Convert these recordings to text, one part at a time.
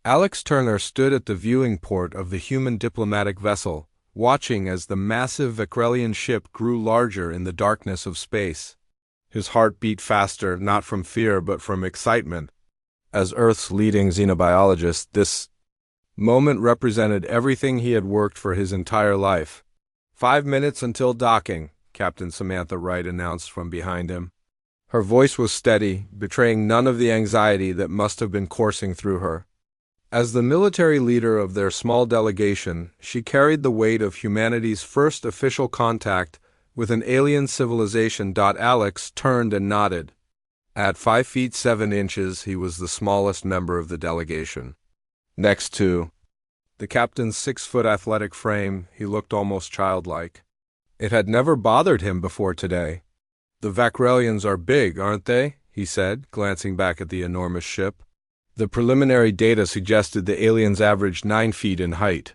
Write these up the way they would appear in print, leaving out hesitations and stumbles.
Alex Turner stood at the viewing port of the human diplomatic vessel, watching as the massive Vecrelian ship grew larger in the darkness of space. His heart beat faster, not from fear but from excitement. As Earth's leading xenobiologist, this moment represented everything he had worked for his entire life. 5 minutes until docking, Captain Samantha Wright announced from behind him. Her voice was steady, betraying none of the anxiety that must have been coursing through her. As the military leader of their small delegation, she carried the weight of humanity's first official contact with an alien civilization. Alex turned and nodded. At 5 feet 7 inches, he was the smallest member of the delegation. Next to the captain's 6-foot athletic frame, he looked almost childlike. It had never bothered him before today. "The Vacrelians are big, aren't they?" he said, glancing back at the enormous ship. The preliminary data suggested the aliens averaged 9 feet in height.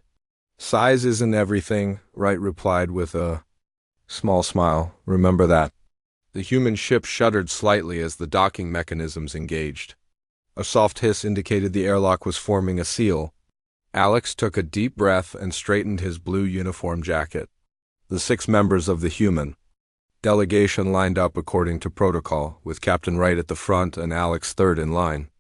"Size isn't everything," Wright replied with a small smile. "Remember that." The human ship shuddered slightly as the docking mechanisms engaged. A soft hiss indicated the airlock was forming a seal. Alex took a deep breath and straightened his blue uniform jacket. The 6 members of the human delegation lined up according to protocol, with Captain Wright at the front and Alex third in line.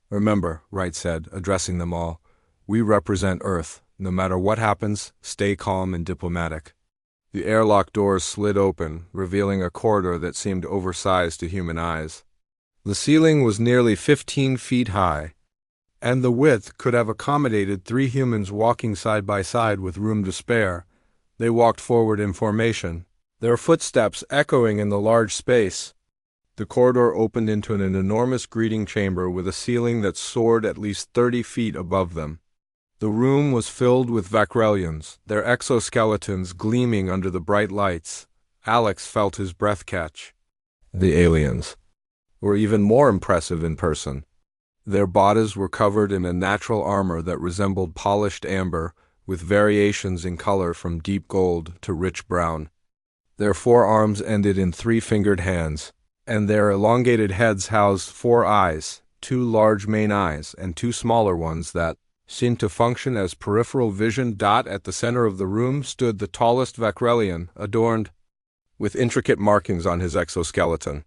"Remember," Wright said, addressing them all, "we represent Earth. No matter what happens, stay calm and diplomatic." The airlock doors slid open, revealing a corridor that seemed oversized to human eyes. The ceiling was nearly 15 feet high, and the width could have accommodated 3 humans walking side by side with room to spare. They walked forward in formation, their footsteps echoing in the large space. The corridor opened into an enormous greeting chamber with a ceiling that soared at least 30 feet above them. The room was filled with Vacrelians, their exoskeletons gleaming under the bright lights. Alex felt his breath catch. The aliens were even more impressive in person. Their bodies were covered in a natural armor that resembled polished amber, with variations in color from deep gold to rich brown. Their forearms ended in 3-fingered hands, and their elongated heads housed 4 eyes, 2 large main eyes and 2 smaller ones that seemed to function as peripheral vision. At the center of the room stood the tallest Vacrelian, adorned with intricate markings on his exoskeleton.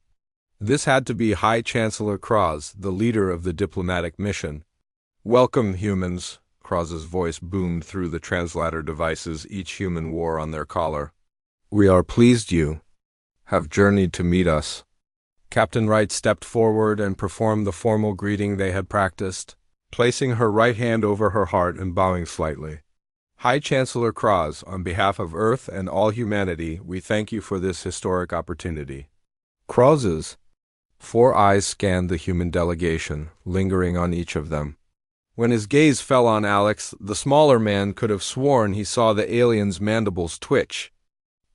This had to be High Chancellor Kraz, the leader of the diplomatic mission. "Welcome, humans," Kraz's voice boomed through the translator devices each human wore on their collar. "We are pleased you have journeyed to meet us." Captain Wright stepped forward and performed the formal greeting they had practiced, placing her right hand over her heart and bowing slightly. "High Chancellor Kraz, on behalf of Earth and all humanity, we thank you for this historic opportunity." Kraz's 4 eyes scanned the human delegation, lingering on each of them. When his gaze fell on Alex, the smaller man could have sworn he saw the alien's mandibles twitch.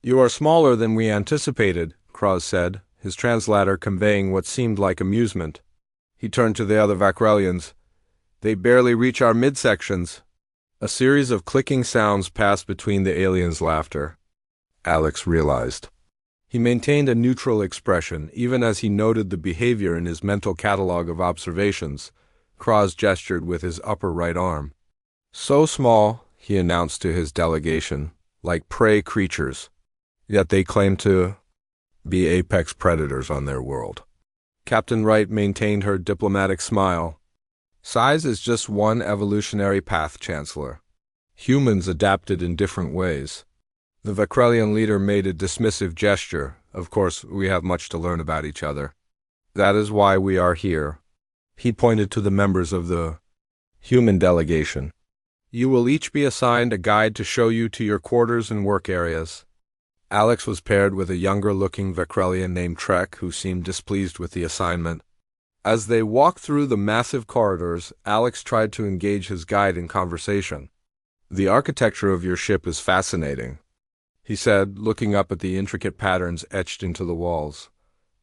"You are smaller than we anticipated," Kraz said, his translator conveying what seemed like amusement. He turned to the other Vacrelians. "They barely reach our midsections." A series of clicking sounds passed between the aliens' laughter. Alex realized. He maintained a neutral expression, even as he noted the behavior in his mental catalog of observations. Kraz gestured with his upper right arm. "So small," he announced to his delegation, "like prey creatures. Yet they claim to be apex predators on their world." Captain Wright maintained her diplomatic smile. "Size is just one evolutionary path, Chancellor. Humans adapted in different ways." The Vacrelian leader made a dismissive gesture. "Of course, we have much to learn about each other. That is why we are here." He pointed to the members of the human delegation. "You will each be assigned a guide to show you to your quarters and work areas." Alex was paired with a younger-looking Vacrelian named Trek, who seemed displeased with the assignment. As they walked through the massive corridors, Alex tried to engage his guide in conversation. "The architecture of your ship is fascinating," he said, looking up at the intricate patterns etched into the walls.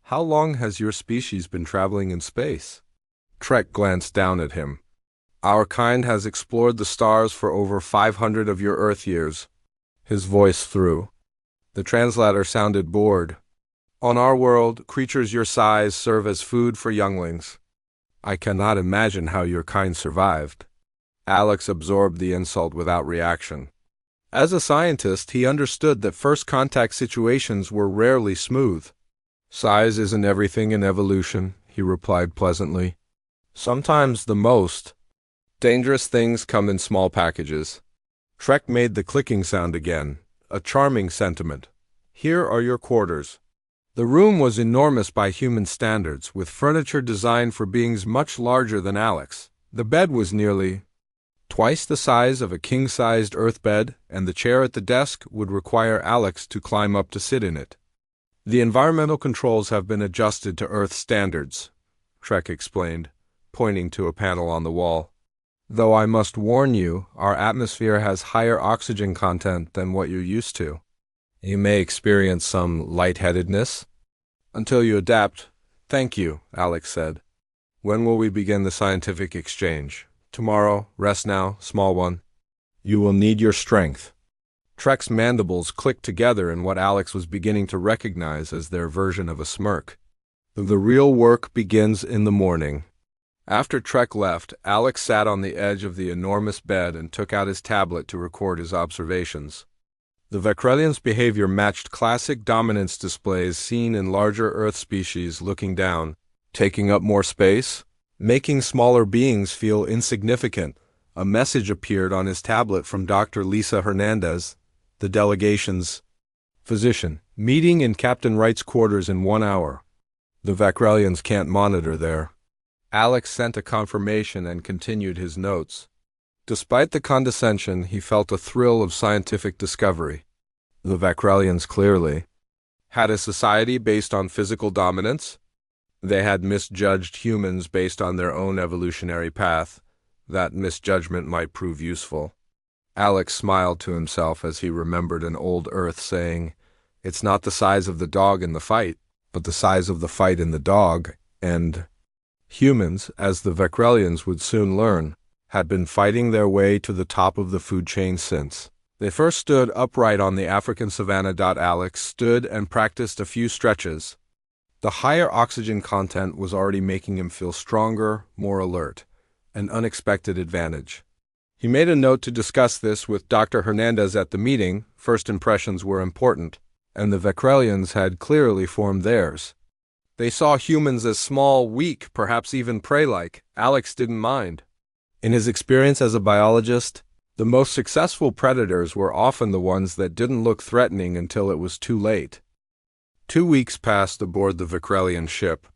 "How long has your species been traveling in space?" Trek glanced down at him. "Our kind has explored the stars for over 500 of your Earth years." His voice threw. The translator sounded bored. "On our world, creatures your size serve as food for younglings. I cannot imagine how your kind survived." Alex absorbed the insult without reaction. As a scientist, he understood that first contact situations were rarely smooth. Size isn't everything in evolution, he replied pleasantly. Sometimes the most dangerous things come in small packages. Trek made the clicking sound again, a charming sentiment. Here are your quarters. The room was enormous by human standards, with furniture designed for beings much larger than Alex. The bed was nearly twice the size of a king-sized Earth bed, and the chair at the desk would require Alex to climb up to sit in it. The environmental controls have been adjusted to Earth standards, Trek explained, pointing to a panel on the wall. Though I must warn you, our atmosphere has higher oxygen content than what you're used to. You may experience some lightheadedness. Until you adapt. Thank you, Alex said. When will we begin the scientific exchange? Tomorrow, rest now, small one. You will need your strength. Trek's mandibles clicked together in what Alex was beginning to recognize as their version of a smirk. The real work begins in the morning. After Trek left, Alex sat on the edge of the enormous bed and took out his tablet to record his observations. The Vecrelians' behavior matched classic dominance displays seen in larger Earth species looking down, taking up more space, making smaller beings feel insignificant. A message appeared on his tablet from Dr. Lisa Hernandez, the delegation's physician. Meeting in Captain Wright's quarters in 1 hour. The Vecrelians can't monitor there. Alex sent a confirmation and continued his notes. Despite the condescension, he felt a thrill of scientific discovery. The Vecrelians clearly had a society based on physical dominance. They had misjudged humans based on their own evolutionary path. That misjudgment might prove useful. Alex smiled to himself as he remembered an old Earth saying, "It's not the size of the dog in the fight, but the size of the fight in the dog," and humans, as the Vecrelians would soon learn, had been fighting their way to the top of the food chain since. They first stood upright on the African savanna. Alex stood and practiced a few stretches. The higher oxygen content was already making him feel stronger, more alert, an unexpected advantage. He made a note to discuss this with Dr. Hernandez at the meeting. First impressions were important, and the Vecrelians had clearly formed theirs. They saw humans as small, weak, perhaps even prey-like. Alex didn't mind. In his experience as a biologist, the most successful predators were often the ones that didn't look threatening until it was too late. 2 weeks passed aboard the Vecrelian ship.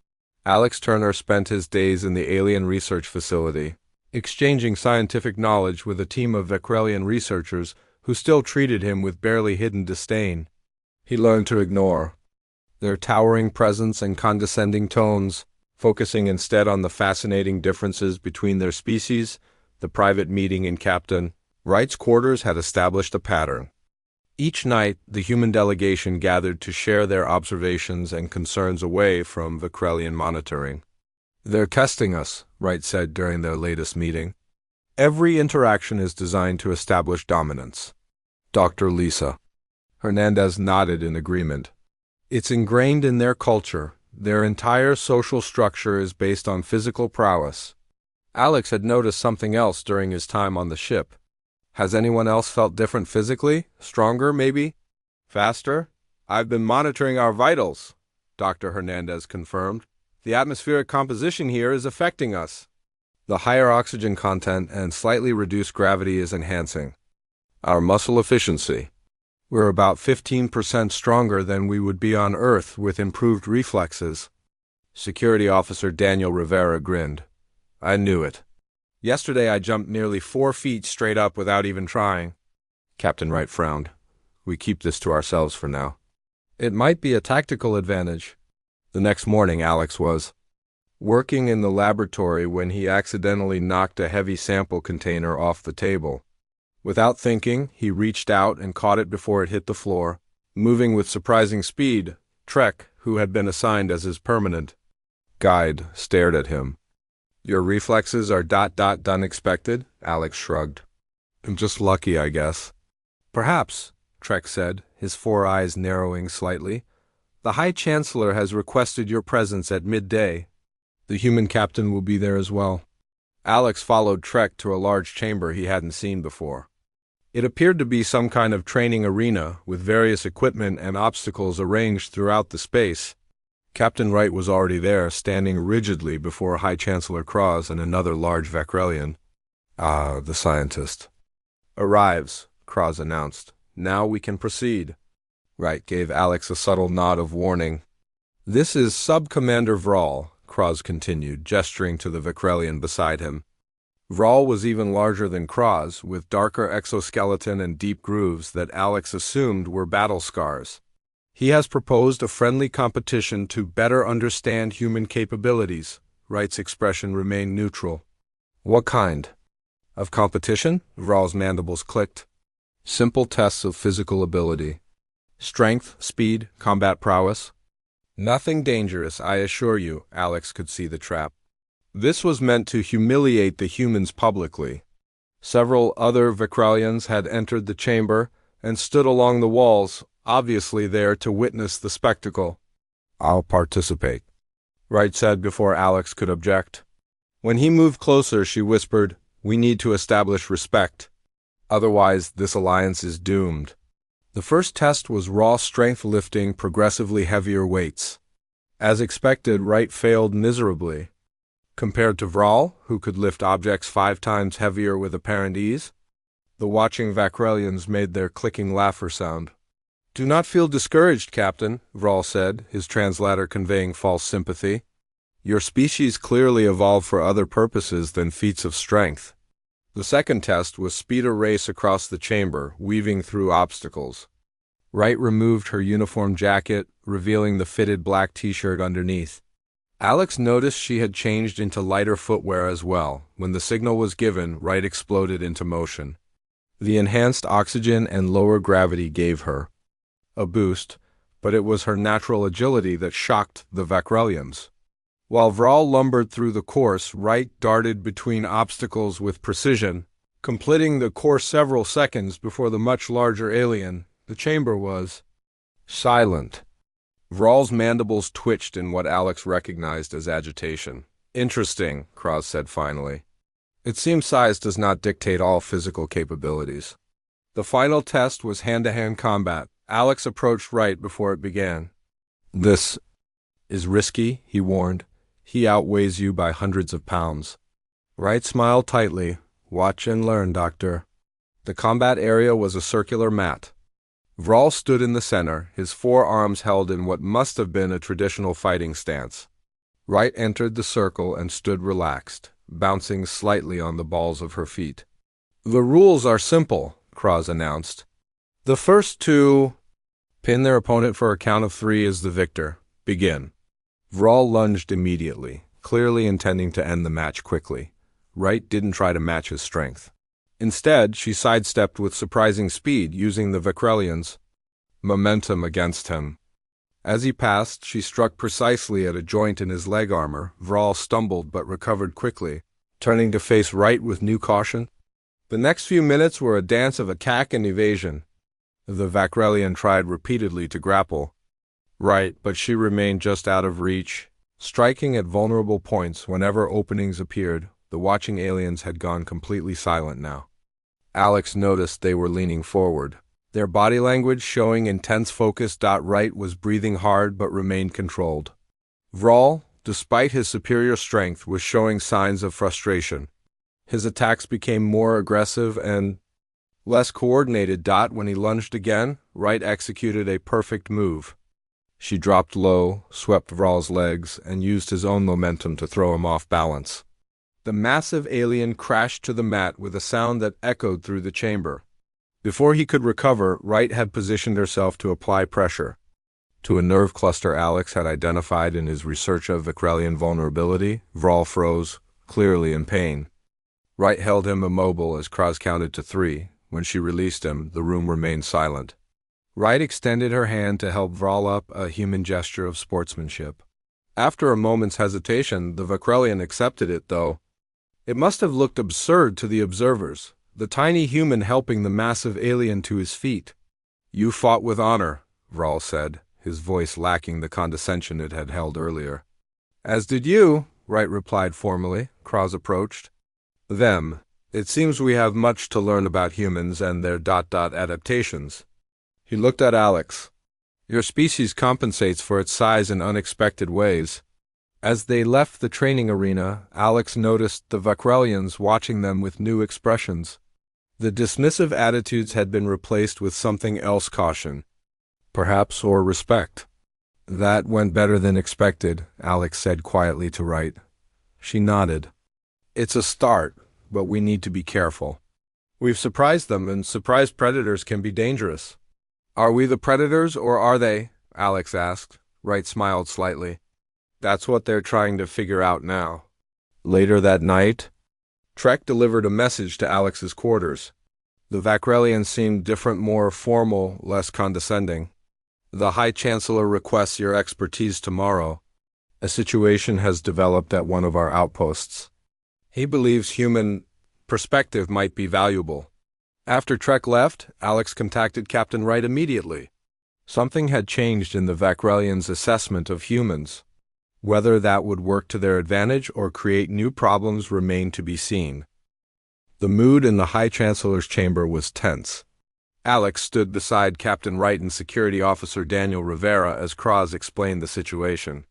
Alex Turner spent his days in the alien research facility, exchanging scientific knowledge with a team of Vecrelian researchers who still treated him with barely hidden disdain. He learned to ignore their towering presence and condescending tones, focusing instead on the fascinating differences between their species. The private meeting in Captain Wright's quarters had established a pattern. Each night, the human delegation gathered to share their observations and concerns away from Vecrelian monitoring. "They're testing us," Wright said during their latest meeting. "Every interaction is designed to establish dominance." Dr. Lisa Hernandez nodded in agreement. "It's ingrained in their culture. Their entire social structure is based on physical prowess." Alex had noticed something else during his time on the ship. Has anyone else felt different physically? Stronger, maybe? Faster? "I've been monitoring our vitals," Dr. Hernandez confirmed. "The atmospheric composition here is affecting us. The higher oxygen content and slightly reduced gravity is enhancing our muscle efficiency. We're about 15% stronger than we would be on Earth with improved reflexes." Security Officer Daniel Rivera grinned. "I knew it. Yesterday I jumped nearly 4 feet straight up without even trying." Captain Wright frowned. "We keep this to ourselves for now." "It might be a tactical advantage." The next morning Alex was working in the laboratory when he accidentally knocked a heavy sample container off the table. Without thinking, he reached out and caught it before it hit the floor. Moving with surprising speed, Trek, who had been assigned as his permanent guide, stared at him. "Your reflexes are unexpected," Alex shrugged. "I'm just lucky, I guess." "Perhaps," Trek said, his 4 eyes narrowing slightly. "The High Chancellor has requested your presence at midday. The human captain will be there as well." Alex followed Trek to a large chamber he hadn't seen before. It appeared to be some kind of training arena, with various equipment and obstacles arranged throughout the space. Captain Wright was already there, standing rigidly before High Chancellor Cross and another large Vacrelian. "Ah, the scientist." "Arrives," Cross announced. "Now we can proceed." Wright gave Alex a subtle nod of warning. "This is Sub-Commander Vral," Cross continued, gesturing to the Vacrelian beside him. Vral was even larger than Cross, with darker exoskeleton and deep grooves that Alex assumed were battle scars. "He has proposed a friendly competition to better understand human capabilities." Wright's expression remained neutral. "What kind of competition?" Vral's mandibles clicked. "Simple tests of physical ability. Strength, speed, combat prowess. Nothing dangerous, I assure you." Alex could see the trap. This was meant to humiliate the humans publicly. Several other Vacrelians had entered the chamber and stood along the walls, obviously there to witness the spectacle. "I'll participate," Wright said before Alex could object. When he moved closer, she whispered, "We need to establish respect. Otherwise, this alliance is doomed." The first test was raw strength lifting progressively heavier weights. As expected, Wright failed miserably. Compared to Vral, who could lift objects 5 times heavier with apparent ease, the watching Vacrelians made their clicking laughter sound. "Do not feel discouraged, Captain," Vral said, his translator conveying false sympathy. "Your species clearly evolved for other purposes than feats of strength." The second test was speed a race across the chamber, weaving through obstacles. Wright removed her uniform jacket, revealing the fitted black t-shirt underneath. Alex noticed she had changed into lighter footwear as well. When the signal was given, Wright exploded into motion. The enhanced oxygen and lower gravity gave her a boost, but it was her natural agility that shocked the Vacrelians. While Vral lumbered through the course, Wright darted between obstacles with precision, completing the course several seconds before the much larger alien. The chamber was silent. Vral's mandibles twitched in what Alex recognized as agitation. "Interesting," Cross said finally. "It seems size does not dictate all physical capabilities." The final test was hand-to-hand combat. Alex approached Wright before it began. "This is risky," he warned. "He outweighs you by hundreds of pounds." Wright smiled tightly. "Watch and learn, Doctor." The combat area was a circular mat. Vral stood in the center, his forearms held in what must have been a traditional fighting stance. Wright entered the circle and stood relaxed, bouncing slightly on the balls of her feet. "The rules are simple," Cross announced. "The first two pin their opponent for a count of 3 is the victor. Begin." Vral lunged immediately, clearly intending to end the match quickly. Wright didn't try to match his strength. Instead, she sidestepped with surprising speed, using the Vacrelian's momentum against him. As he passed, she struck precisely at a joint in his leg armor. Vral stumbled but recovered quickly, turning to face Wright with new caution. The next few minutes were a dance of attack and evasion. The Vacrelian tried repeatedly to grapple Wright, but she remained just out of reach, striking at vulnerable points whenever openings appeared. The watching aliens had gone completely silent now. Alex noticed they were leaning forward, their body language showing intense focus. Wright was breathing hard but remained controlled. Vral, despite his superior strength, was showing signs of frustration. His attacks became more aggressive and less coordinated. When he lunged again, Wright executed a perfect move. She dropped low, swept Vral's legs, and used his own momentum to throw him off balance. The massive alien crashed to the mat with a sound that echoed through the chamber. Before he could recover, Wright had positioned herself to apply pressure to a nerve cluster Alex had identified in his research of Vacrelian vulnerability. Vral froze, clearly in pain. Wright held him immobile as Cross counted to 3. When she released him, the room remained silent. Wright extended her hand to help Vral up, a human gesture of sportsmanship. After a moment's hesitation, the Vacrelian accepted it, though. It must have looked absurd to the observers, the tiny human helping the massive alien to his feet. "You fought with honor," Vral said, his voice lacking the condescension it had held earlier. "As did you," Wright replied formally. Cross approached. Them. It seems we have much to learn about humans and their adaptations. He looked at Alex. Your species compensates for its size in unexpected ways. As they left the training arena, Alex noticed the Vakrelians watching them with new expressions. The dismissive attitudes had been replaced with something else: caution. Perhaps, or respect. That went better than expected, Alex said quietly to Wright. She nodded. It's a start, but we need to be careful. We've surprised them, and surprise predators can be dangerous. Are we the predators, or are they? Alex asked. Wright smiled slightly. That's what they're trying to figure out now. Later that night, Trek delivered a message to Alex's quarters. The Vakrelian seemed different, more formal, less condescending. The High Chancellor requests your expertise tomorrow. A situation has developed at one of our outposts. He believes human perspective might be valuable. After Trek left, Alex contacted Captain Wright immediately. Something had changed in the Vakrelians' assessment of humans. Whether that would work to their advantage or create new problems remained to be seen. The mood in the High Chancellor's chamber was tense. Alex stood beside Captain Wright and Security Officer Daniel Rivera as Kraz explained the situation.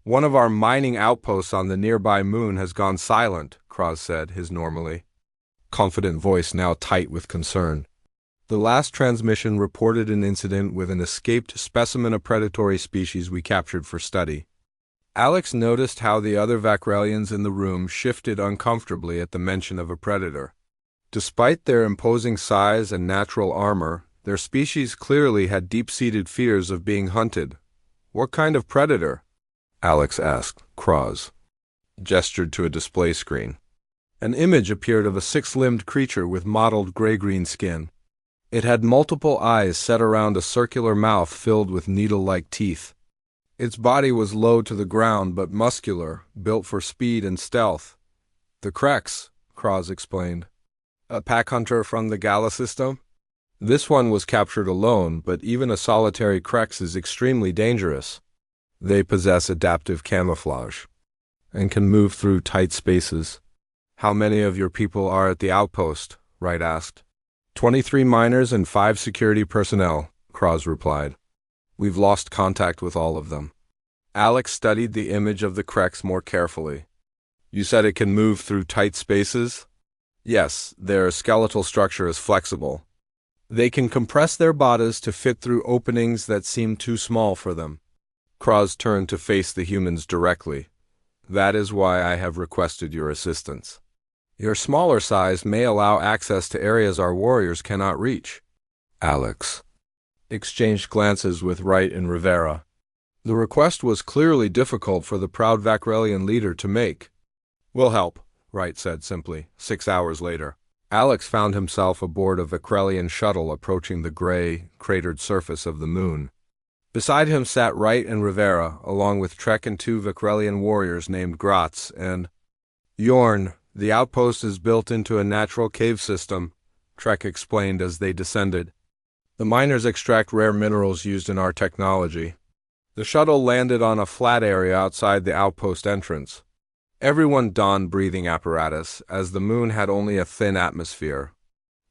One of our mining outposts on the nearby moon has gone silent, Kraz said, his normally confident voice now tight with concern. The last transmission reported an incident with an escaped specimen of predatory species we captured for study. Alex noticed how the other Vakrelians in the room shifted uncomfortably at the mention of a predator. Despite their imposing size and natural armor, their species clearly had deep-seated fears of being hunted. What kind of predator? Alex asked. Kraz gestured to a display screen. An image appeared of a six-limbed creature with mottled gray-green skin. It had multiple eyes set around a circular mouth filled with needle-like teeth. Its body was low to the ground but muscular, built for speed and stealth. The Krex, Kraz explained. A pack hunter from the Gala system? This one was captured alone, but even a solitary Krex is extremely dangerous. They possess adaptive camouflage and can move through tight spaces. How many of your people are at the outpost? Wright asked. 23 miners and 5 security personnel, Kraz replied. We've lost contact with all of them. Alex studied the image of the Krex more carefully. You said it can move through tight spaces? Yes, their skeletal structure is flexible. They can compress their bodies to fit through openings that seem too small for them. Kraz turned to face the humans directly. That is why I have requested your assistance. Your smaller size may allow access to areas our warriors cannot reach. Alex exchanged glances with Wright and Rivera. The request was clearly difficult for the proud Vakrelian leader to make. We'll help, Wright said simply. 6 hours later, Alex found himself aboard a Vakrelian shuttle approaching the gray, cratered surface of the moon. Beside him sat Wright and Rivera, along with Trek and 2 Vakrelian warriors named Gratz and Yorn. The outpost is built into a natural cave system, Trek explained as they descended. The miners extract rare minerals used in our technology. The shuttle landed on a flat area outside the outpost entrance. Everyone donned breathing apparatus, as the moon had only a thin atmosphere.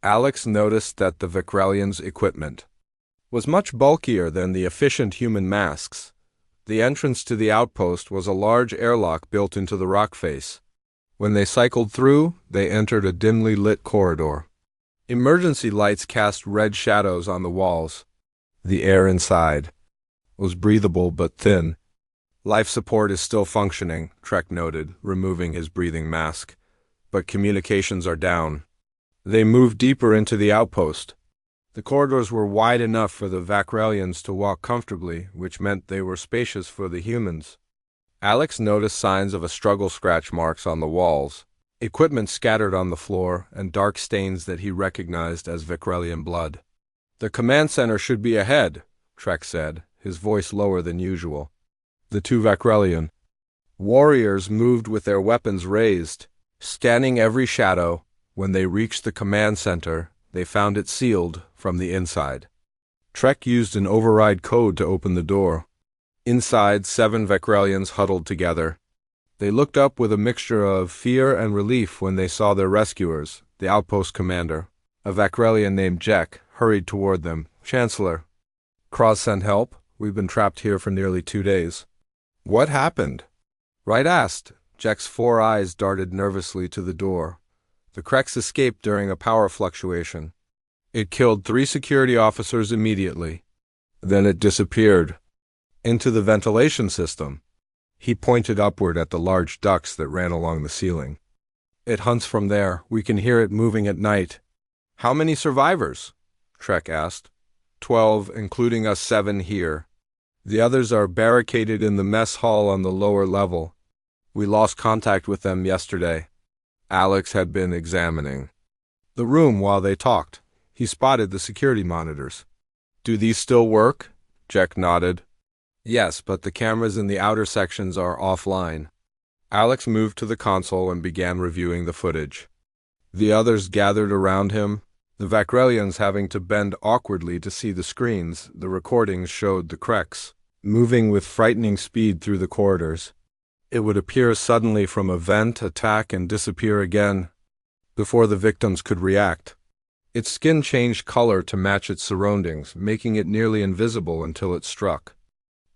Alex noticed that the Vakrelians' equipment was much bulkier than the efficient human masks. The entrance to the outpost was a large airlock built into the rock face. When they cycled through, they entered a dimly lit corridor. Emergency lights cast red shadows on the walls. The air inside was breathable but thin. Life support is still functioning, Trek noted, removing his breathing mask. But communications are down. They moved deeper into the outpost. The corridors were wide enough for the Vakrelians to walk comfortably, which meant they were spacious for the humans. Alex noticed signs of a struggle scratch marks on the walls, equipment scattered on the floor, and dark stains that he recognized as Vakrelian blood. The command center should be ahead, Trek said, his voice lower than usual. The 2 Vakrelian warriors moved with their weapons raised, scanning every shadow. When they reached the command center, they found it sealed from the inside. Trek used an override code to open the door. Inside, 7 Vakrelians huddled together. They looked up with a mixture of fear and relief when they saw their rescuers. The outpost commander, a Vakrelian named Jack, hurried toward them. "Chancellor, Kraz sent help. We've been trapped here for nearly 2 days." "What happened?" Wright asked. Jack's 4 eyes darted nervously to the door. "The Krex escaped during a power fluctuation. It killed 3 security officers immediately. Then it disappeared. Into the ventilation system." He pointed upward at the large ducts that ran along the ceiling. "It hunts from there. We can hear it moving at night." "How many survivors?" Trek asked. 12, including us 7 here. The others are barricaded in the mess hall on the lower level. We lost contact with them yesterday." Alex had been examining the room while they talked. He spotted the security monitors. "Do these still work?" Jack nodded. "Yes, but the cameras in the outer sections are offline." Alex moved to the console and began reviewing the footage. The others gathered around him, the Vakrelians having to bend awkwardly to see the screens. The recordings showed the Krex moving with frightening speed through the corridors. It would appear suddenly from a vent, attack, and disappear again before the victims could react. Its skin changed color to match its surroundings, making it nearly invisible until it struck.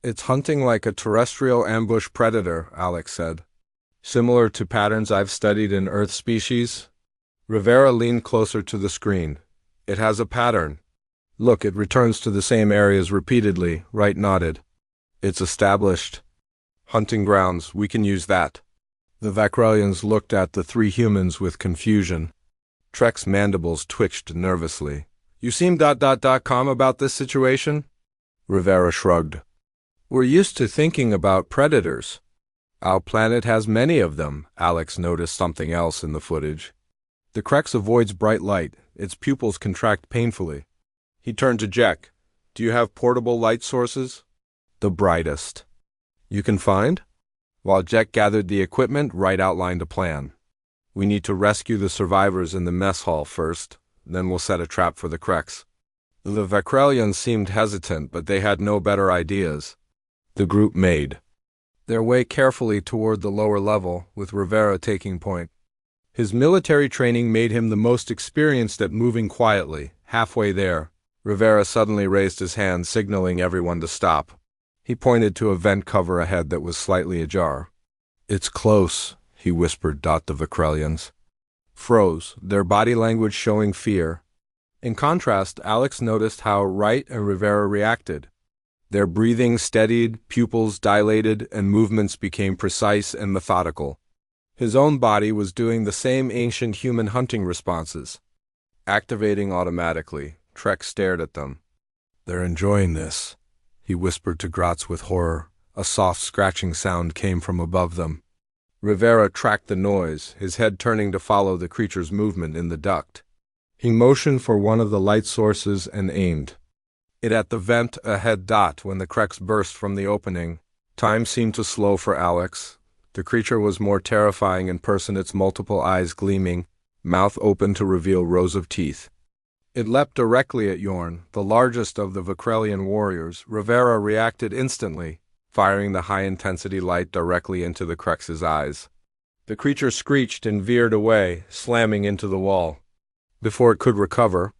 "It's hunting like a terrestrial ambush predator," Alex said. "Similar to patterns I've studied in Earth species." Rivera leaned closer to the screen. "It has a pattern. Look, it returns to the same areas repeatedly." Wright nodded. "It's established hunting grounds. We can use that." The Vakrelians looked at the 3 humans with confusion. Trek's mandibles twitched nervously. "You seem calm about this situation?" Rivera shrugged. "We're used to thinking about predators. Our planet has many of them." Alex noticed something else in the footage. "The Krex avoids bright light. Its pupils contract painfully." He turned to Jack. "Do you have portable light sources?" "The brightest you can find?" While Jack gathered the equipment, Wright outlined a plan. "We need to rescue the survivors in the mess hall first, then we'll set a trap for the Krex." The Vakrelians seemed hesitant, but they had no better ideas. The group made their way carefully toward the lower level, with Rivera taking point. His military training made him the most experienced at moving quietly. Halfway there, Rivera suddenly raised his hand, signaling everyone to stop. He pointed to a vent cover ahead that was slightly ajar. "It's close," he whispered. The Vakrelians froze, their body language showing fear. In contrast, Alex noticed how Wright and Rivera reacted. Their breathing steadied, pupils dilated, and movements became precise and methodical. His own body was doing the same ancient human hunting responses. Activating automatically, Trek stared at them. "They're enjoying this," he whispered to Gratz with horror. A soft scratching sound came from above them. Rivera tracked the noise, his head turning to follow the creature's movement in the duct. He motioned for one of the light sources and aimed it at the vent ahead. When the Krex burst from the opening, time seemed to slow for Alex. The creature was more terrifying in person, its multiple eyes gleaming, mouth open to reveal rows of teeth. It leapt directly at Yorn, the largest of the Vakrelian warriors. Rivera reacted instantly, firing the high-intensity light directly into the Krex's eyes. The creature screeched and veered away, slamming into the wall. Before it could recover,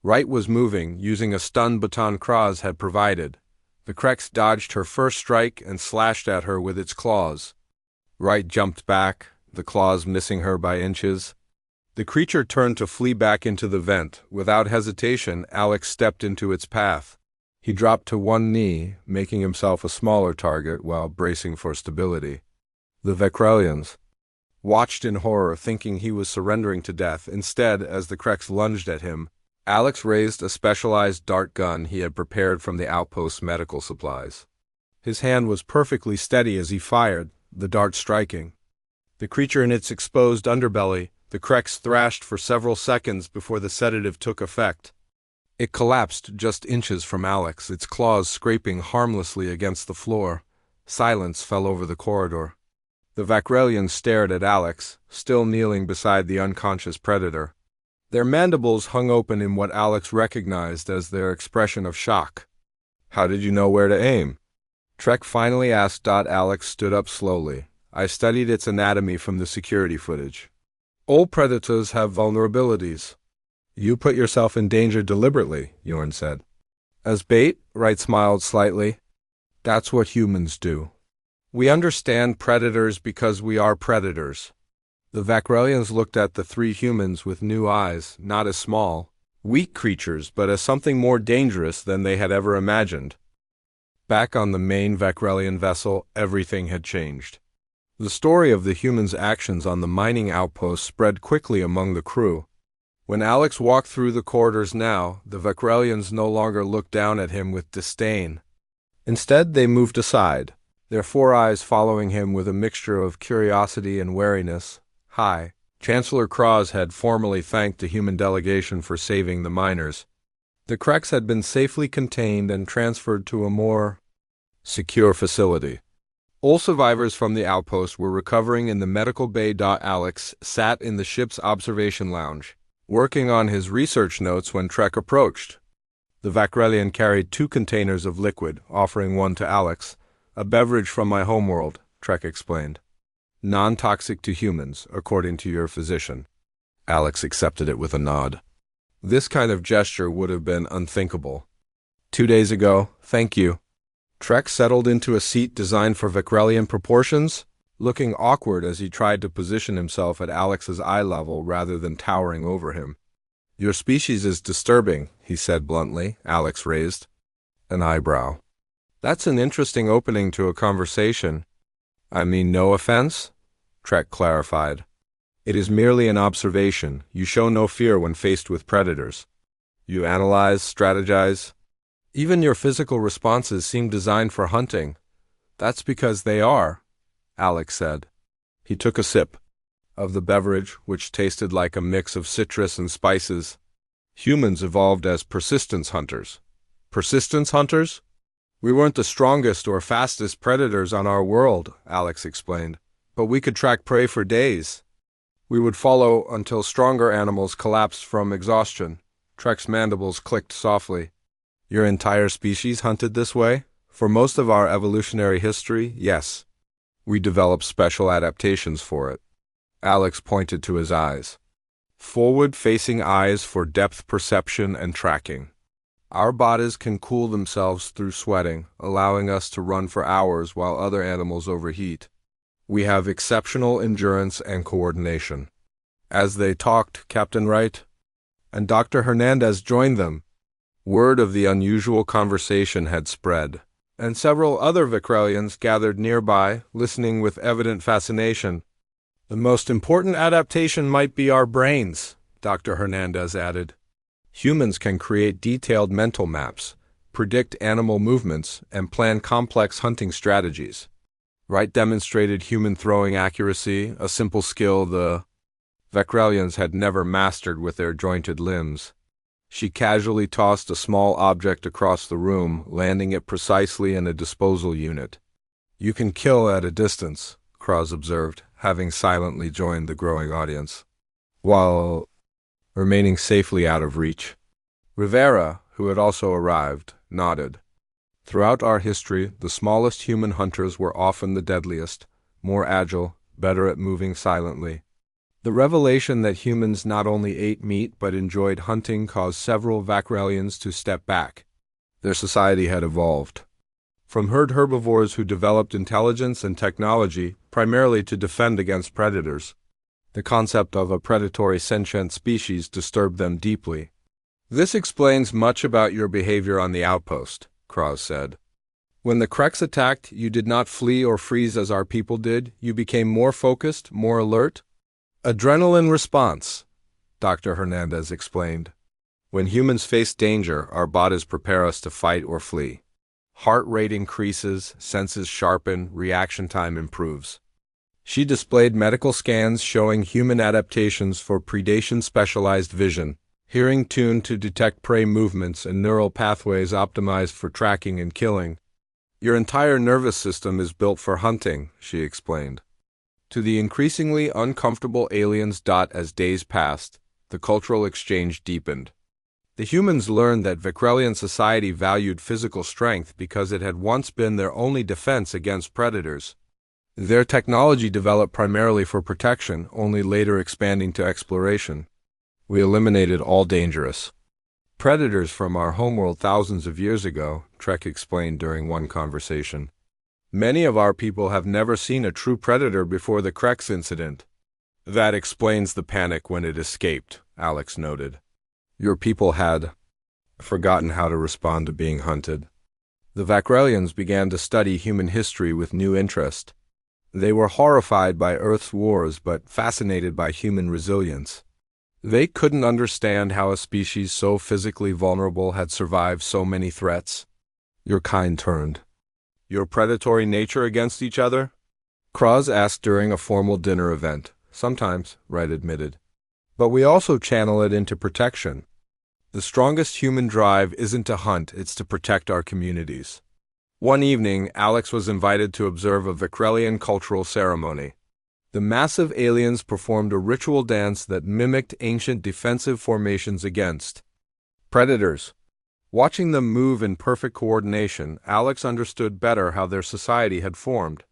Wright was moving, using a stun baton Kraz had provided. The Krex dodged her first strike and slashed at her with its claws. Wright jumped back, the claws missing her by inches. The creature turned to flee back into the vent. Without hesitation, Alex stepped into its path. He dropped to one knee, making himself a smaller target while bracing for stability. The Vakrelians watched in horror, thinking he was surrendering to death. Instead, as the Krex lunged at him, Alex raised a specialized dart gun he had prepared from the outpost's medical supplies. His hand was perfectly steady as he fired, the dart striking the creature in its exposed underbelly. The Krex thrashed for several seconds before the sedative took effect. It collapsed just inches from Alex, its claws scraping harmlessly against the floor. Silence fell over the corridor. The Vakrelians stared at Alex, still kneeling beside the unconscious predator. Their mandibles hung open in what Alex recognized as their expression of shock. "How did you know where to aim?" Trek finally asked. Alex stood up slowly. I studied its anatomy from the security footage. All predators have vulnerabilities. You put yourself in danger deliberately, Yorn said. As bait, Wright smiled slightly. That's what humans do. We understand predators because we are predators. The Vakrelians looked at the three humans with new eyes, not as small, weak creatures, but as something more dangerous than they had ever imagined. Back on the main Vakrelian vessel, everything had changed. The story of the humans' actions on the mining outpost spread quickly among the crew. When Alex walked through the corridors now, the Vakrelians no longer looked down at him with disdain. Instead, they moved aside, their four eyes following him with a mixture of curiosity and wariness. Hi. Chancellor Cross had formally thanked the human delegation for saving the miners. The Kreks had been safely contained and transferred to a more secure facility. All survivors from the outpost were recovering in the medical bay. Alex sat in the ship's observation lounge, working on his research notes when Trek approached. The Vakrelian carried 2 containers of liquid, offering one to Alex. A beverage from my homeworld, Trek explained. Non-toxic to humans, according to your physician. Alex accepted it with a nod. This kind of gesture would have been unthinkable 2 days ago. Thank you. Trek settled into a seat designed for Vakrelian proportions, looking awkward as he tried to position himself at Alex's eye level rather than towering over him. Your species is disturbing, he said bluntly. Alex raised an eyebrow. That's an interesting opening to a conversation. I mean no offense, Trek clarified. It is merely an observation. You show no fear when faced with predators. You analyze, strategize. Even your physical responses seem designed for hunting. That's because they are, Alex said. He took a sip of the beverage, which tasted like a mix of citrus and spices. Humans evolved as persistence hunters. Persistence hunters? We weren't the strongest or fastest predators on our world, Alex explained, but we could track prey for days. We would follow until stronger animals collapsed from exhaustion. Trek's mandibles clicked softly. Your entire species hunted this way? For most of our evolutionary history, yes. We developed special adaptations for it. Alex pointed to his eyes. Forward-facing eyes for depth perception and tracking. Our bodies can cool themselves through sweating, allowing us to run for hours while other animals overheat. We have exceptional endurance and coordination. As they talked, Captain Wright and Dr. Hernandez joined them. Word of the unusual conversation had spread, and several other Vakrelians gathered nearby, listening with evident fascination. The most important adaptation might be our brains, Dr. Hernandez added. Humans can create detailed mental maps, predict animal movements, and plan complex hunting strategies. Wright demonstrated human throwing accuracy, a simple skill the Vakrelians had never mastered with their jointed limbs. She casually tossed a small object across the room, landing it precisely in a disposal unit. You can kill at a distance, Cross observed, having silently joined the growing audience, while remaining safely out of reach. Rivera, who had also arrived, nodded. Throughout our history, the smallest human hunters were often the deadliest, more agile, better at moving silently. The revelation that humans not only ate meat but enjoyed hunting caused several Vakrelians to step back. Their society had evolved from herd herbivores who developed intelligence and technology primarily to defend against predators. The concept of a predatory sentient species disturbed them deeply. This explains much about your behavior on the outpost, Cross said. When the Kreks attacked, you did not flee or freeze as our people did. You became more focused, more alert. Adrenaline response, Dr. Hernandez explained. When humans face danger, our bodies prepare us to fight or flee. Heart rate increases, senses sharpen, reaction time improves. She displayed medical scans showing human adaptations for predation-specialized vision, hearing tuned to detect prey movements, and neural pathways optimized for tracking and killing. Your entire nervous system is built for hunting, she explained. To the increasingly uncomfortable aliens. As days passed, the cultural exchange deepened. The humans learned that Vakrelian society valued physical strength because it had once been their only defense against predators. Their technology developed primarily for protection, only later expanding to exploration. We eliminated all dangerous predators from our homeworld thousands of years ago, Trek explained during one conversation. Many of our people have never seen a true predator before the Krex incident. That explains the panic when it escaped, Alex noted. Your people had forgotten how to respond to being hunted. The Vakrelians began to study human history with new interest. They were horrified by Earth's wars but fascinated by human resilience. They couldn't understand how a species so physically vulnerable had survived so many threats. Your kind turned your predatory nature against each other? Kraz asked during a formal dinner event. Sometimes, Wright admitted. But we also channel it into protection. The strongest human drive isn't to hunt, it's to protect our communities. One evening, Alex was invited to observe a Vakrelian cultural ceremony. The massive aliens performed a ritual dance that mimicked ancient defensive formations against predators. Watching them move in perfect coordination, Alex understood better how their society had formed.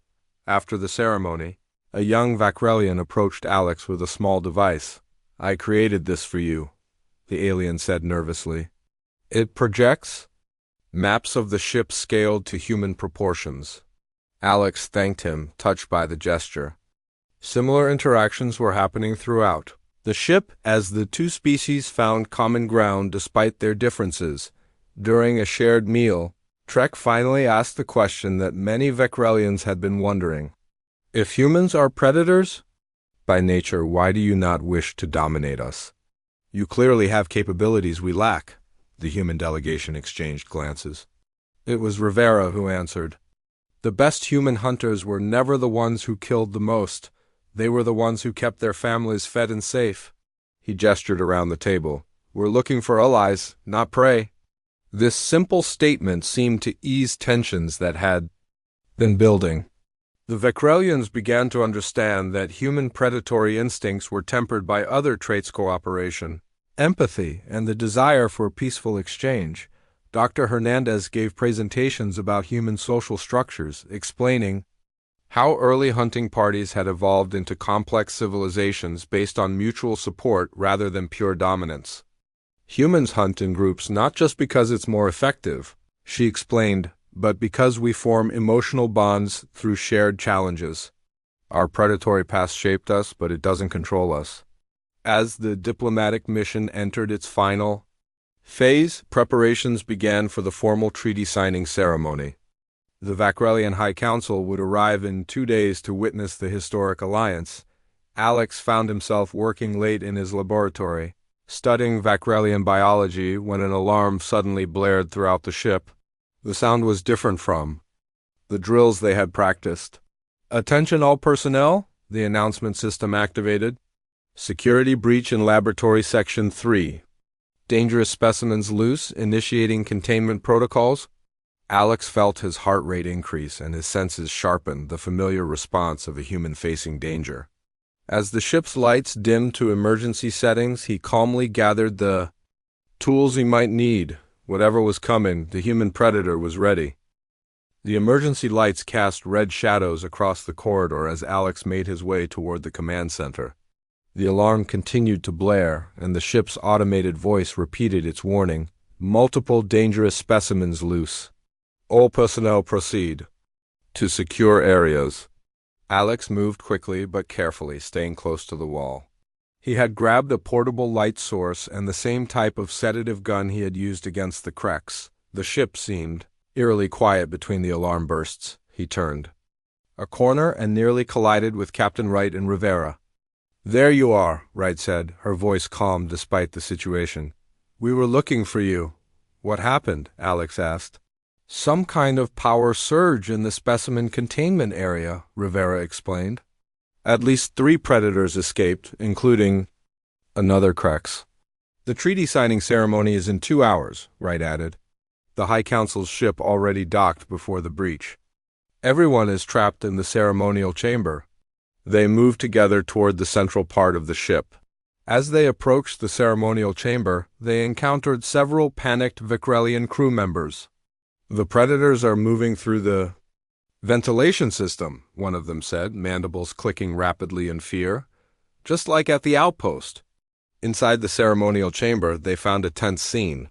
After the ceremony, a young Vakrelian approached Alex with a small device. I created this for you, the alien said nervously. It projects maps of the ship scaled to human proportions. Alex thanked him, touched by the gesture. Similar interactions were happening throughout the ship as the two species found common ground despite their differences. During a shared meal, Trek finally asked the question that many Vakrelians had been wondering. If humans are predators by nature, why do you not wish to dominate us? You clearly have capabilities we lack. The human delegation exchanged glances. It was Rivera who answered. The best human hunters were never the ones who killed the most. They were the ones who kept their families fed and safe. He gestured around the table. We're looking for allies, not prey. This simple statement seemed to ease tensions that had been building. The Vakrelians began to understand that human predatory instincts were tempered by other traits: cooperation, empathy, and the desire for peaceful exchange. Dr. Hernandez gave presentations about human social structures, explaining how early hunting parties had evolved into complex civilizations based on mutual support rather than pure dominance. Humans hunt in groups not just because it's more effective, she explained, but because we form emotional bonds through shared challenges. Our predatory past shaped us, but it doesn't control us. As the diplomatic mission entered its final phase, preparations began for the formal treaty signing ceremony. The Vakrelian High Council would arrive in 2 days to witness the historic alliance. Alex found himself working late in his laboratory, studying Vakrelian biology, when an alarm suddenly blared throughout the ship. The sound was different from the drills they had practiced. Attention all personnel, the announcement system activated. Security breach in Laboratory Section 3. Dangerous specimens loose, initiating containment protocols. Alex felt his heart rate increase and his senses sharpen, the familiar response of a human facing danger. As the ship's lights dimmed to emergency settings, he calmly gathered the tools he might need. Whatever was coming, the human predator was ready. The emergency lights cast red shadows across the corridor as Alex made his way toward the command center. The alarm continued to blare, and the ship's automated voice repeated its warning. Multiple dangerous specimens loose. All personnel proceed to secure areas. Alex moved quickly but carefully, staying close to the wall. He had grabbed a portable light source and the same type of sedative gun he had used against the Krex. The ship seemed eerily quiet between the alarm bursts. He turned a corner and nearly collided with Captain Wright and Rivera. There you are, Wright said, her voice calm despite the situation. We were looking for you. What happened? Alex asked. Some kind of power surge in the specimen containment area, Rivera explained. At least 3 predators escaped, including another Krex. The treaty signing ceremony is in 2 hours, Wright added. The High Council's ship already docked before the breach. Everyone is trapped in the ceremonial chamber. They moved together toward the central part of the ship. As they approached the ceremonial chamber, they encountered several panicked Vakrelian crew members. The predators are moving through the Ventilation system, one of them said, mandibles clicking rapidly in fear. Just like at the outpost. Inside the ceremonial chamber, they found a tense scene.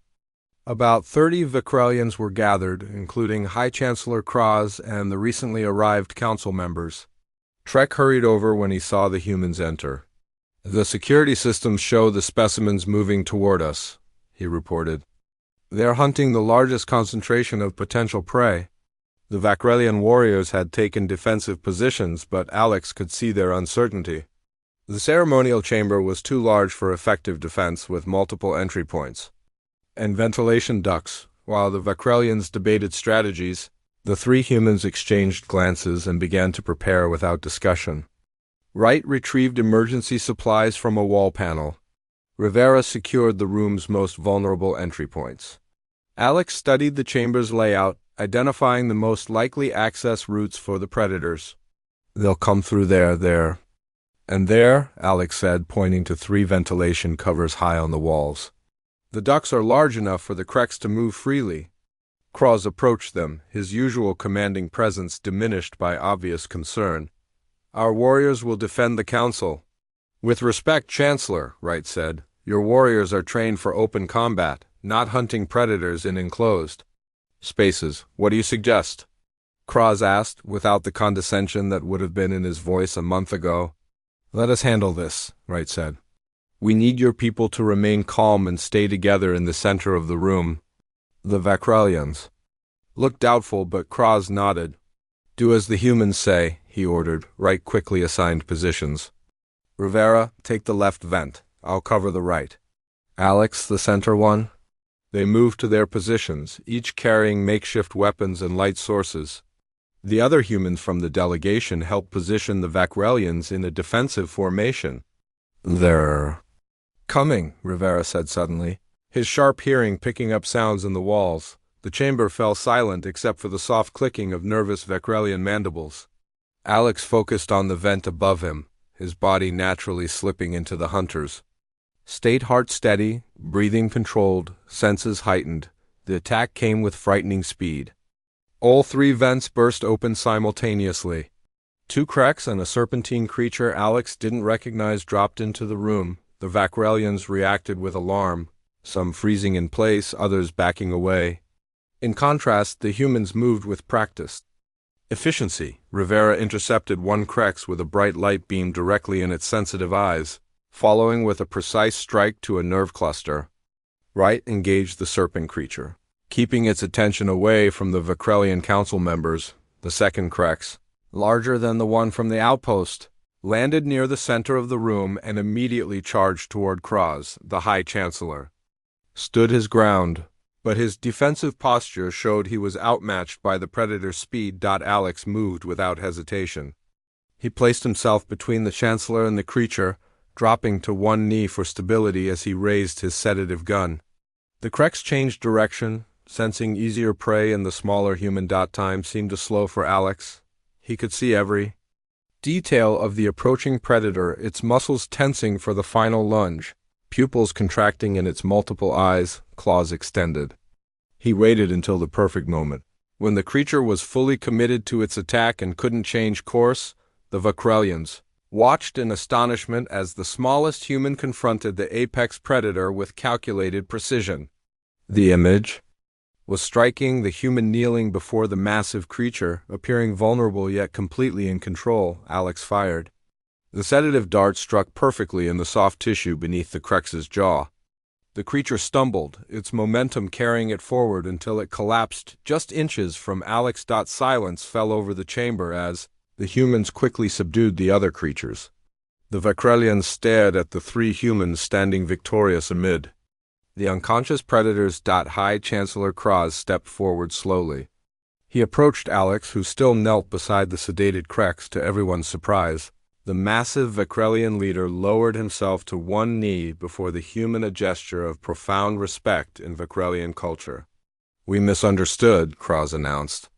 About 30 Vicrelians were gathered, including High Chancellor Kraz and the recently arrived council members. Trek hurried over when he saw the humans enter. "The security systems show the specimens moving toward us," he reported. "They are hunting the largest concentration of potential prey." The Vicrelian warriors had taken defensive positions, but Alex could see their uncertainty. The ceremonial chamber was too large for effective defense, with multiple entry points and ventilation ducts. While the Vicrelians debated strategies, the three humans exchanged glances and began to prepare without discussion. Wright retrieved emergency supplies from a wall panel. Rivera secured the room's most vulnerable entry points. Alex studied the chamber's layout, identifying the most likely access routes for the predators. "They'll come through there. And there," Alex said, pointing to 3 ventilation covers high on the walls. "The ducts are large enough for the Kreks to move freely." Kraz approached them, his usual commanding presence diminished by obvious concern. "Our warriors will defend the council." "With respect, Chancellor," Wright said, "your warriors are trained for open combat, not hunting predators in enclosed spaces. What do you suggest?" Kraz asked, without the condescension that would have been in his voice a month ago. "Let us handle this," Wright said. "We need your people to remain calm and stay together in the center of the room." The Vicrelians looked doubtful, but Kraz nodded. "Do as the humans say," he ordered. Wright quickly assigned positions. "Rivera, take the left vent. I'll cover the right. Alex, the center one." They moved to their positions, each carrying makeshift weapons and light sources. The other humans from the delegation helped position the Vicrelians in a defensive formation. "They're coming," Rivera said suddenly, his sharp hearing picking up sounds in the walls. The chamber fell silent except for the soft clicking of nervous Vicrelian mandibles. Alex focused on the vent above him, his body naturally slipping into the hunter's. State heart steady, breathing controlled, senses heightened. The attack came with frightening speed. All 3 vents burst open simultaneously. 2 Kreks and a serpentine creature Alex didn't recognize dropped into the room. The Vicrelians reacted with alarm, some freezing in place, others backing away. In contrast, the humans moved with practice. Efficiency. Rivera intercepted 1 Kreks with a bright light beam directly in its sensitive eyes, following with a precise strike to a nerve cluster. Wright engaged the serpent creature, keeping its attention away from the Vicrelian council members. The second Kreks, larger than the one from the outpost, landed near the center of the room and immediately charged toward Kraz, the High Chancellor. Stood his ground, but his defensive posture showed he was outmatched by the predator's speed. Alex moved without hesitation. He placed himself between the Chancellor and the creature, dropping to one knee for stability as he raised his sedative gun. The Kreks changed direction, sensing easier prey in the smaller human. Time seemed to slow for Alex. He could see every detail of the approaching predator, its muscles tensing for the final lunge, pupils contracting in its multiple eyes, claws extended. He waited until the perfect moment. When the creature was fully committed to its attack and couldn't change course, the Vicrelians watched in astonishment as the smallest human confronted the apex predator with calculated precision. The image was striking, the human kneeling before the massive creature, appearing vulnerable yet completely in control. Alex fired. The sedative dart struck perfectly in the soft tissue beneath the Krex's jaw. The creature stumbled, its momentum carrying it forward until it collapsed just inches from Alex. Silence fell over the chamber as the humans quickly subdued the other creatures. The Vicrelians stared at the 3 humans standing victorious amid the unconscious predators. High Chancellor Kraz stepped forward slowly. He approached Alex, who still knelt beside the sedated Kreks. To everyone's surprise, the massive Vicrelian leader lowered himself to one knee before the human, a gesture of profound respect in Vicrelian culture. "We misunderstood," Kraz announced,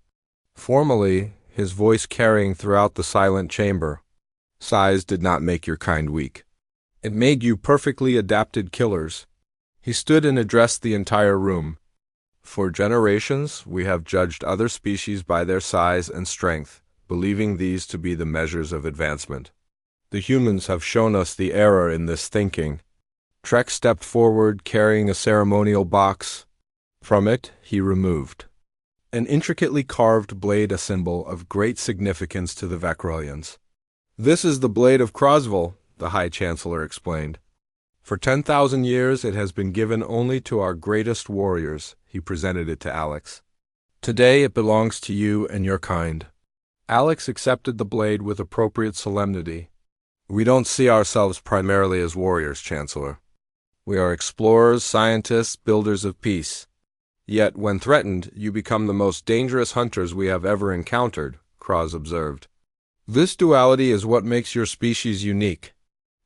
formally, his voice carrying throughout the silent chamber. "Size did not make your kind weak. It made you perfectly adapted killers." He stood and addressed the entire room. For generations, we have judged other species by their size and strength, believing these to be the measures of advancement. The humans have shown us the error in this thinking. Trek stepped forward, carrying a ceremonial box. From it, he removed an intricately carved blade, a symbol of great significance to the Vakrelians. "This is the blade of Croswell," the High Chancellor explained. "For 10,000 years it has been given only to our greatest warriors." He presented it to Alex. "Today it belongs to you and your kind." Alex accepted the blade with appropriate solemnity. "We don't see ourselves primarily as warriors, Chancellor. We are explorers, scientists, builders of peace. Yet, when threatened, you become the most dangerous hunters we have ever encountered," Croz observed. "This duality is what makes your species unique."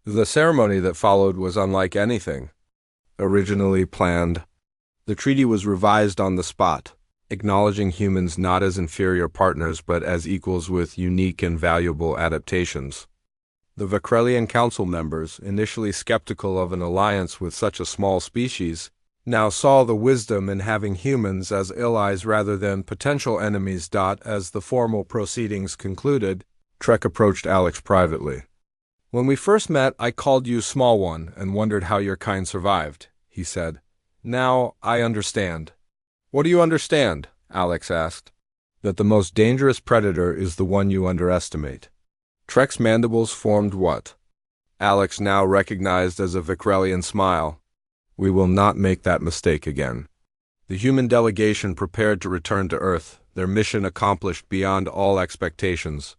The ceremony that followed was unlike anything originally planned. The treaty was revised on the spot, acknowledging humans not as inferior partners but as equals with unique and valuable adaptations. The Vakrelian Council members, initially skeptical of an alliance with such a small species, now saw the wisdom in having humans as allies rather than potential enemies. As the formal proceedings concluded, Trek approached Alex privately. "When we first met, I called you Small One and wondered how your kind survived," he said. "Now I understand." "What do you understand?" Alex asked. "That the most dangerous predator is the one you underestimate." Trek's mandibles formed what Alex now recognized as a Vakrelian smile. "We will not make that mistake again." The human delegation prepared to return to Earth, their mission accomplished beyond all expectations.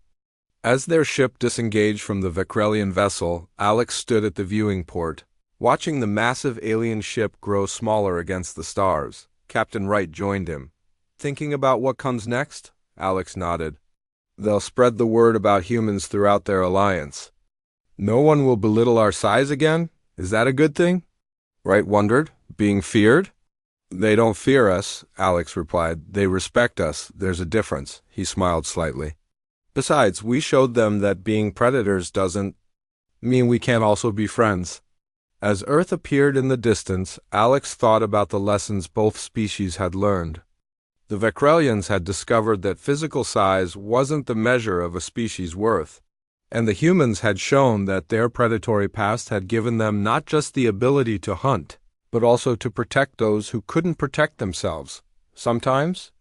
As their ship disengaged from the Vakrelian vessel, Alex stood at the viewing port, watching the massive alien ship grow smaller against the stars. Captain Wright joined him. "Thinking about what comes next?" Alex nodded. "They'll spread the word about humans throughout their alliance. No one will belittle our size again? Is that a good thing?" Wright wondered. "Being feared?" "They don't fear us," Alex replied. "They respect us. There's a difference." He smiled slightly. "Besides, we showed them that being predators doesn't mean we can't also be friends." As Earth appeared in the distance, Alex thought about the lessons both species had learned. The Vakrelians had discovered that physical size wasn't the measure of a species' worth, and the humans had shown that their predatory past had given them not just the ability to hunt, but also to protect those who couldn't protect themselves. Sometimes,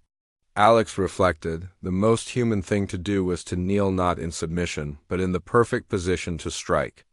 Alex reflected, the most human thing to do was to kneel not in submission, but in the perfect position to strike.